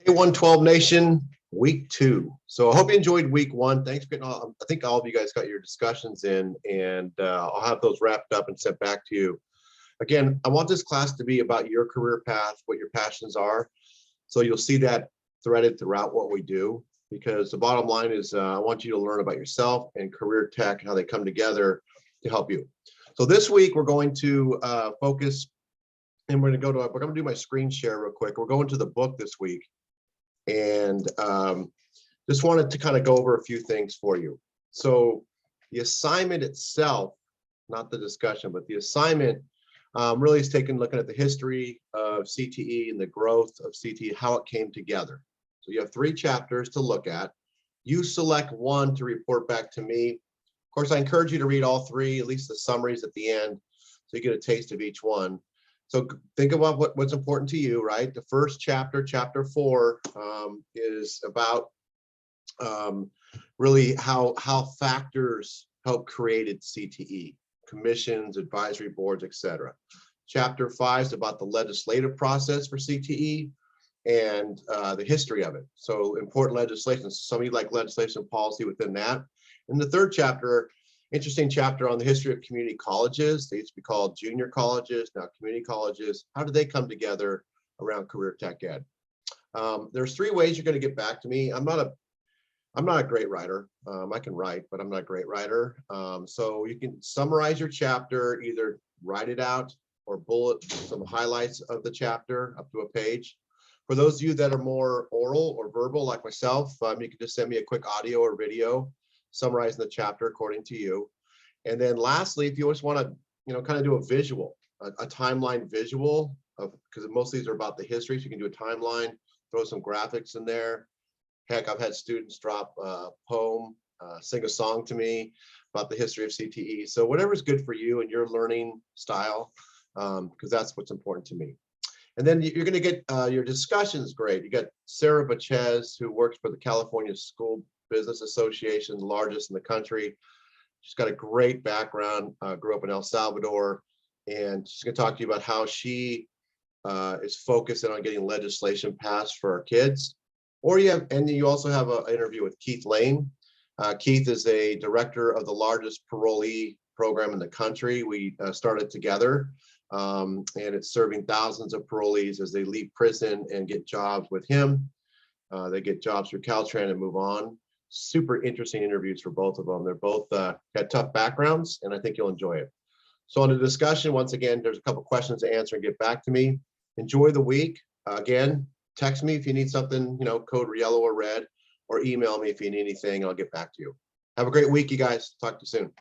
Hey, 112 Nation, week 2. So I hope you enjoyed week 1. Thanks for getting all, I think all of you guys got your discussions in, and I'll have those wrapped up and sent back to you. Again, I want this class to be about your career path, what your passions are. So you'll see that threaded throughout what we do, because the bottom line is I want you to learn about yourself and career tech and how they come together to help you. So this week we're going to focus, and we're going to do my screen share real quick. We're going to the book this week. And just wanted to kind of go over a few things for you. So the assignment itself, not the discussion, but the assignment really is looking at the history of CTE and the growth of CTE, how it came together. So you have 3 chapters to look at. You select one to report back to me. Of course, I encourage you to read all 3, at least the summaries at the end, so you get a taste of each one. So think about what's important to you, right? The first chapter, chapter 4, is about really how factors help created CTE, commissions, advisory boards, etc. Chapter 5 is about the legislative process for CTE and the history of it. So important legislation. Some of you like legislation and policy within that. In the third chapter, interesting chapter on the history of community colleges. They used to be called junior colleges, now community colleges. How did they come together around career tech ed? There's 3 ways you're going to get back to me. I'm not a great writer. I can write, but I'm not a great writer. So you can summarize your chapter, either write it out or bullet some highlights of the chapter up to a page. For those of you that are more oral or verbal like myself, you can just send me a quick audio or video summarizing the chapter according to you. And then lastly, if you just want to, kind of do a visual, a timeline visual of, because most of these are about the history, so you can do a timeline, throw some graphics in there. Heck, I've had students drop a poem, sing a song to me about the history of CTE. So whatever's good for you and your learning style, because that's what's important to me. And then you're going to get your discussions great. You got Sara, who works for the California School Business Association, the largest in the country. She's got a great background, grew up in El Salvador, and she's going to talk to you about how she is focusing on getting legislation passed for our kids. Or you also have an interview with Keith Lane. Keith is a director of the largest parolee program in the country. We started together, and it's serving thousands of parolees as they leave prison and get jobs with him. They get jobs through Caltrans and move on. Super interesting interviews for both of them. They're both had tough backgrounds, and I think you'll enjoy it. So on the discussion, once again, there's a couple questions to answer and get back to me. Enjoy the week. Again, text me if you need something, code yellow or red, or email me if you need anything. I'll get back to you. Have a great week, you guys. Talk to you soon.